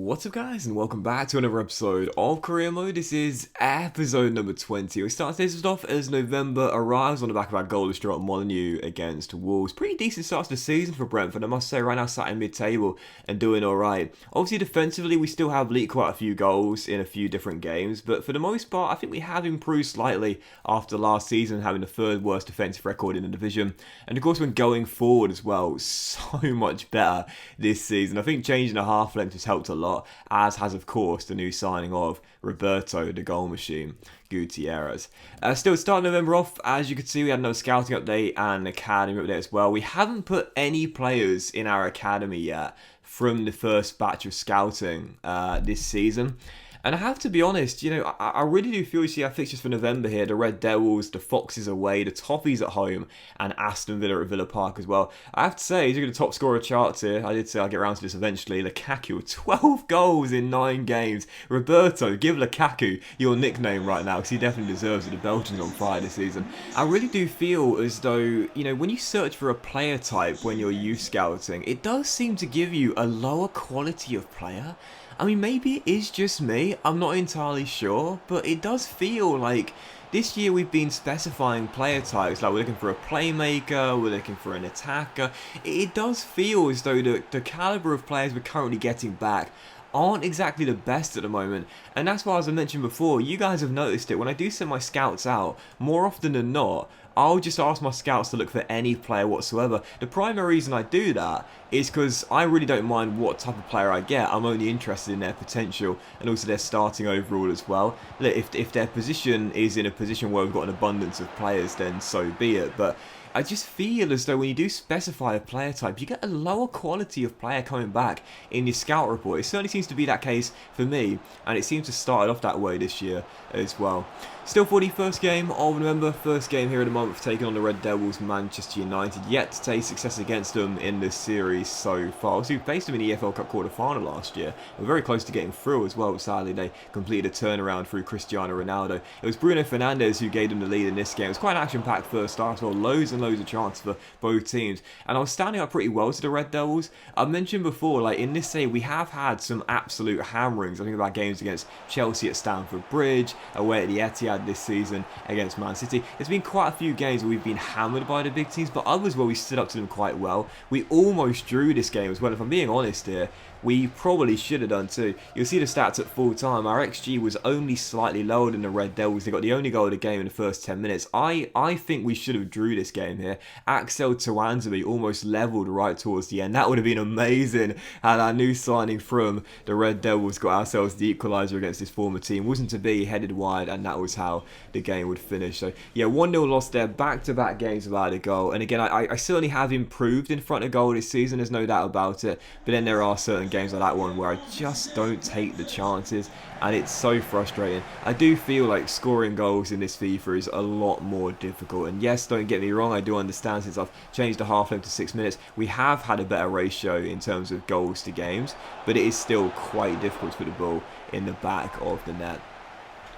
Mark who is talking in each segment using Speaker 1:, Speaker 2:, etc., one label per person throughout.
Speaker 1: What's up guys, and welcome back to another episode of Career Mode. This is episode number 20. We start today's off as November arrives on the back of our goalless draw at Molineux against Wolves. Pretty decent start to the season for Brentford, I must say. Right now sat in mid-table and doing alright. Obviously defensively we still have leaked quite a few goals in a few different games, but for the most part I think we have improved slightly after last season having the third worst defensive record in the division. And of course when going forward as well, so much better this season. I think changing the half length has helped a lot, as has of course the new signing of Roberto, the goal machine, Gutierrez. Still, starting November off, as you can see, we had no scouting update and academy update as well. We haven't put any players in our academy yet from the first batch of scouting this season. And I have to be honest, I really do feel you see our fixtures for November here. The Red Devils, the Foxes away, the Toffees at home, and Aston Villa at Villa Park as well. I have to say, he's got the top scorer charts here. I did say I'll get around to this eventually. Lukaku, 12 goals in 9 games. Roberto, give Lukaku your nickname right now, because he definitely deserves it. The Belgians on fire this season. I really do feel as though, when you search for a player type when you're youth scouting, it does seem to give you a lower quality of player. I mean, maybe it is just me, I'm not entirely sure, but it does feel like this year we've been specifying player types, like we're looking for a playmaker, we're looking for an attacker. It does feel as though the calibre of players we're currently getting back aren't exactly the best at the moment, and that's why, as I mentioned before, you guys have noticed it, when I do send my scouts out, more often than not, I'll just ask my scouts to look for any player whatsoever. The primary reason I do that is because I really don't mind what type of player I get. I'm only interested in their potential and also their starting overall as well. Look, if their position is in a position where we've got an abundance of players, then so be it. But I just feel as though when you do specify a player type, you get a lower quality of player coming back in your scout report. It certainly seems to be that case for me, and it seems to start off that way this year as well. Still for the first game of November, first game here in the month, taking on the Red Devils, Manchester United. Yet to taste success against them in this series so far. So we faced them in the EFL Cup quarter-final last year. We're very close to getting through as well. Sadly, they completed a turnaround through Cristiano Ronaldo. It was Bruno Fernandes who gave them the lead in this game. It was quite an action-packed first start as well. Loads and loads of chances for both teams. And I was standing up pretty well to the Red Devils. I mentioned before, like in this day, we have had some absolute hammerings. I think about games against Chelsea at Stamford Bridge, away at the Etihad this season against Man City. There's been quite a few games where we've been hammered by the big teams, but others where we stood up to them quite well. We almost drew this game as well. If I'm being honest here, we probably should have done too. You'll see the stats at full time. Our XG was only slightly lower than the Red Devils. They got the only goal of the game in the first 10 minutes. I think we should have drew this game here. Axel Tuanzebe almost levelled right towards the end. That would have been amazing had our new signing from the Red Devils got ourselves the equaliser against this former team. Wasn't to be, headed wide, and that was how the game would finish. So yeah, 1-0 loss there. Back-to-back games without a goal. And again, I certainly have improved in front of goal this season. There's no doubt about it. But then there are certain games like that one where I just don't take the chances, and it's so frustrating. I do feel like scoring goals in this FIFA is a lot more difficult, and yes, don't get me wrong, I do understand since I've changed the half length to 6 minutes, we have had a better ratio in terms of goals to games, but it is still quite difficult to put the ball in the back of the net.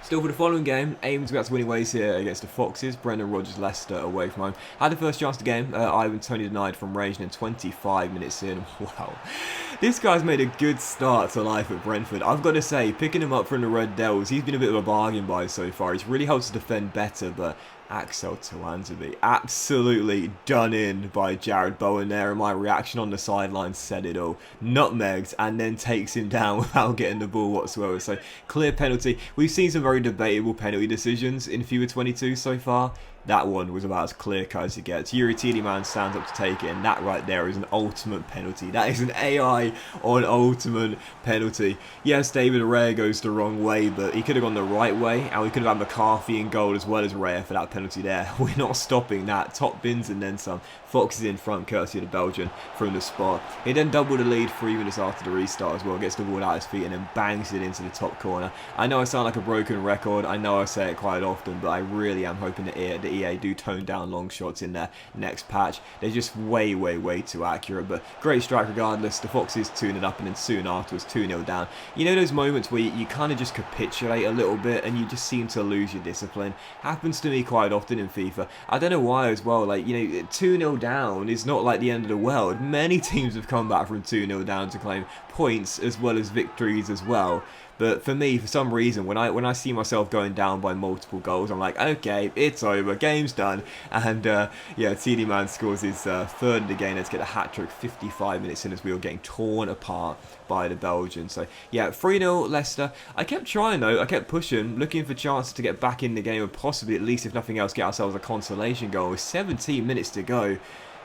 Speaker 1: Still for the following game, aiming to get to winning ways here against the Foxes. Brendan Rodgers, Leicester away from home. Had the first chance of the game. Ivan Toney denied from range, and then 25 minutes in. Wow. This guy's made a good start to life at Brentford. I've got to say, picking him up from the Red Devils, he's been a bit of a bargain buy so far. He's really helped us defend better, but Axel Tuanzebe absolutely done in by Jared Bowen there, and my reaction on the sideline said it all. Nutmegged and then takes him down without getting the ball whatsoever. So clear penalty. We've seen some very debatable penalty decisions in FIFA 22 so far. That one was about as clear-cut as it gets. Yuri Tielemans stands up to take it, and that right there is an ultimate penalty. That is an AI on ultimate penalty. Yes, David Raya goes the wrong way, but he could have gone the right way, and we could have had McCarthy in goal as well as Raya for that penalty there. We're not stopping that. Top bins and then some. Fox is in front, courtesy of the Belgian from the spot. He then doubled the lead 3 minutes after the restart as well, gets the ball out his feet and then bangs it into the top corner. I know I sound like a broken record, I know I say it quite often, but I really am hoping that the EA do tone down long shots in their next patch. They're just way too accurate, but great strike regardless. The Foxes 2-0 up and then soon afterwards 2-0 down. You know those moments where you kind of just capitulate a little bit and you just seem to lose your discipline? Happens to me quite often in FIFA. I don't know why as well, like, you know, 2-0 down is not like the end of the world. Many teams have come back from 2-0 down to claim points as well as victories as well. But for me, for some reason, when I see myself going down by multiple goals, I'm like, okay, it's over, game's done. And yeah, TD Man scores his third of the game. Let's get a hat-trick 55 minutes in as we were getting torn apart by the Belgians. So yeah, 3-0 Leicester. I kept trying though, I kept pushing, looking for chances to get back in the game and possibly, at least if nothing else, get ourselves a consolation goal with 17 minutes to go.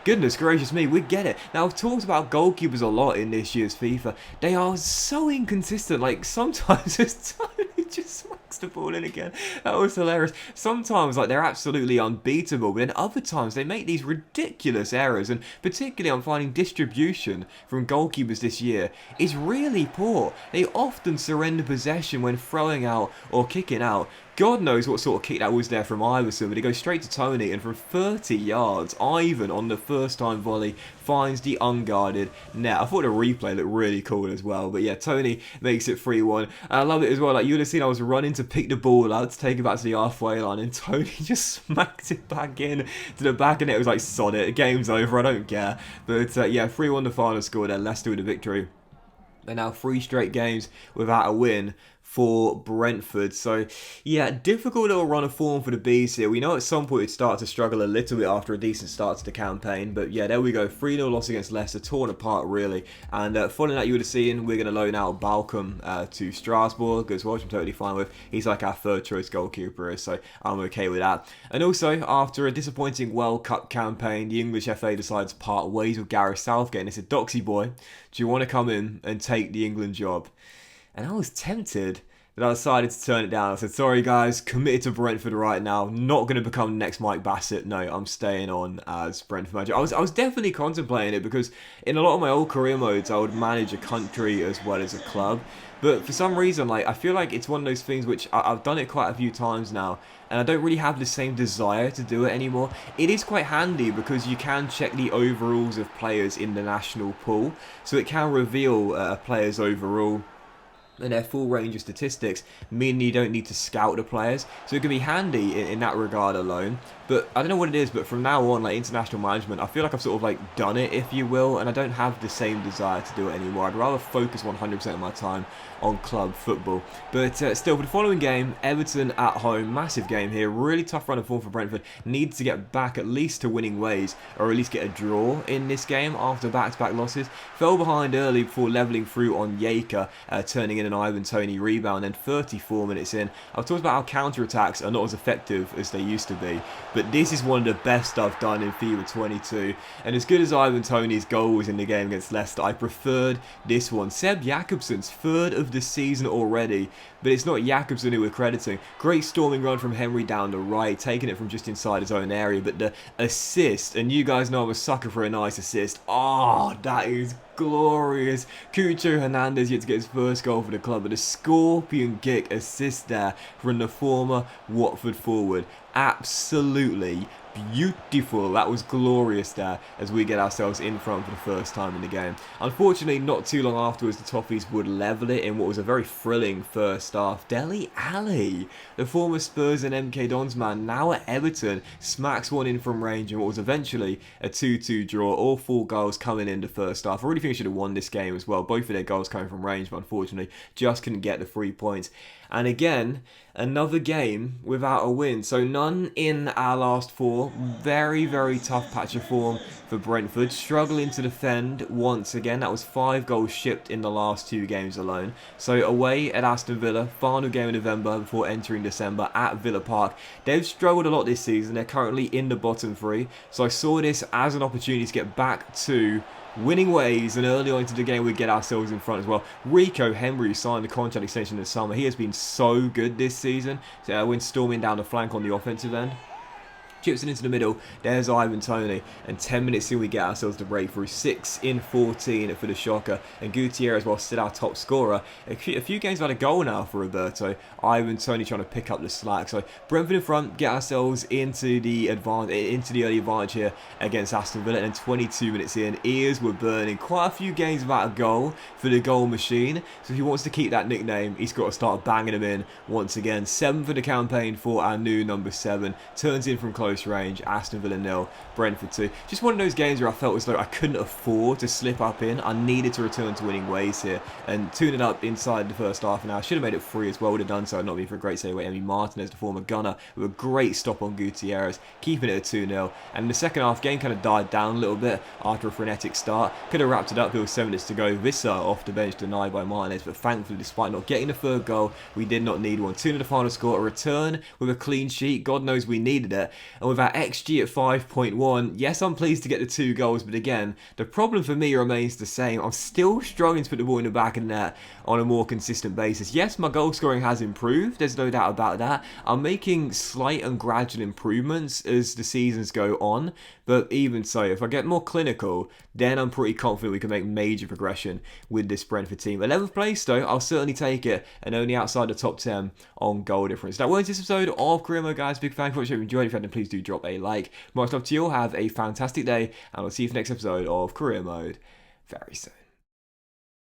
Speaker 1: Goodness gracious me, we get it. Now, I've talked about goalkeepers a lot in this year's FIFA. They are so inconsistent. Like, sometimes it's Tony just smacks the ball in again. That was hilarious. Sometimes, like, they're absolutely unbeatable. But then other times, they make these ridiculous errors. And particularly, I'm finding distribution from goalkeepers this year is really poor. They often surrender possession when throwing out or kicking out. God knows what sort of kick that was there from Iverson, but it goes straight to Tony, and from 30 yards, Ivan, on the first time volley, finds the unguarded net. I thought the replay looked really cool as well, but yeah, Tony makes it 3-1. And I love it as well, like, you would have seen I was running to pick the ball out to take it back to the halfway line, and Tony just smacked it back in to the back, and it was like, sod it, game's over, I don't care. But yeah, 3-1 the final score there, Leicester with a victory. And now 3 straight games without a win for Brentford. So yeah, difficult little run of form for the Bees here. We know at some point it'd start to struggle a little bit after a decent start to the campaign, but yeah, there we go, 3-0 loss against Leicester, torn apart really. And following that, you would have seen we're going to loan out Balcom to Strasbourg as well, which I'm totally fine with. He's like our third choice goalkeeper, so I'm okay with that. And also, after a disappointing World Cup campaign, the English FA decides to part ways with Gareth Southgate, and they said, Doxy boy, do you want to come in and take the England job? And I was tempted, but I decided to turn it down. I said, sorry guys, committed to Brentford right now. Not going to become next Mike Bassett. No, I'm staying on as Brentford manager. I was definitely contemplating it because in a lot of my old career modes, I would manage a country as well as a club. But for some reason, like, I feel like it's one of those things which I've done it quite a few times now, and I don't really have the same desire to do it anymore. It is quite handy because you can check the overalls of players in the national pool, so it can reveal a player's overall and their full range of statistics, meaning you don't need to scout the players. So it can be handy in that regard alone. But I don't know what it is, but from now on, like international management, I feel like I've sort of like done it, if you will, and I don't have the same desire to do it anymore. I'd rather focus 100% of my time on club football. But still, for the following game, Everton at home, massive game here, really tough run of form for Brentford. Need to get back at least to winning ways, or at least get a draw in this game after back-to-back losses. Fell behind early before levelling through on Yaker, turning in an Ivan Toney rebound, and 34 minutes in. I've talked about how counter-attacks are not as effective as they used to be, but this is one of the best I've done in FIFA 22. And as good as Ivan Toney's goal was in the game against Leicester, I preferred this one. Seb Jakobsen's third of the season already, but it's not Jakobsen who we're crediting. Great storming run from Henry down the right, taking it from just inside his own area, but the assist, and you guys know I'm a sucker for a nice assist. Oh, that is glorious. Cucho Hernandez yet to get his first goal for the club, but a scorpion kick assist there from the former Watford forward. Absolutely beautiful. That was glorious there as we get ourselves in front for the first time in the game. Unfortunately, not too long afterwards, the Toffees would level it in what was a very thrilling first half. Dele Alli, the former Spurs and MK Dons man, now at Everton, smacks one in from range in what was eventually a 2-2 draw. All 4 goals coming in the first half. I really think we should have won this game as well. Both of their goals coming from range, but unfortunately just couldn't get the 3 points. And again, another game without a win. So none in our last 4. Very, very tough patch of form for Brentford. Struggling to defend once again. That was 5 goals shipped in the last 2 games alone. So away at Aston Villa, final game in November before entering December at Villa Park. They've struggled a lot this season. They're currently in the bottom 3. So I saw this as an opportunity to get back to winning ways, and early on into the game we get ourselves in front as well. Rico Henry signed a contract extension in the summer. He has been so good this season when storming down the flank on the offensive end. Chips it into the middle, there's Ivan Toney, and 10 minutes in we get ourselves the breakthrough. 6 in 14 for the shocker, and Gutierrez, while still our top scorer. A few games have had a goal now for Roberto. Ivan Toney trying to pick up the slack. So Brentford in front, get ourselves into the early advantage here against Aston Villa, and then 22 minutes in, ears were burning. Quite a few games without a goal for the goal machine, so if he wants to keep that nickname, he's got to start banging them in once again. 7 for the campaign for our new number 7. Turns in from close range. Aston Villa 0, Brentford 2. Just one of those games where I felt as though I couldn't afford to slip up in. I needed to return to winning ways here, and 2-0 up inside the first half an hour. Should have made it 3 as well. Would have done so, not been for a great save by Emi Martinez, the former gunner, with a great stop on Gutierrez, keeping it at 2-0. And in the second half, game kind of died down a little bit after a frenetic start. Could have wrapped it up. There was 7 minutes to go. Vissa off the bench, denied by Martinez, but thankfully, despite not getting the third goal, we did not need one. 2-0 the final score. A return with a clean sheet. God knows we needed it. And with our XG at 5.1, yes, I'm pleased to get the 2 goals, but again, the problem for me remains the same. I'm still struggling to put the ball in the back of the net on a more consistent basis. Yes, my goal scoring has improved. There's no doubt about that. I'm making slight and gradual improvements as the seasons go on, but even so, if I get more clinical, then I'm pretty confident we can make major progression with this Brentford team. 11th place though, I'll certainly take it, and only outside the top 10 on goal difference. That was this episode of Career Mode, guys. Big fan for watching. If you enjoyed it, if you hadn't, please do drop a like. Much love to you all. Have a fantastic day, and I'll see you for the next episode of Career Mode very soon.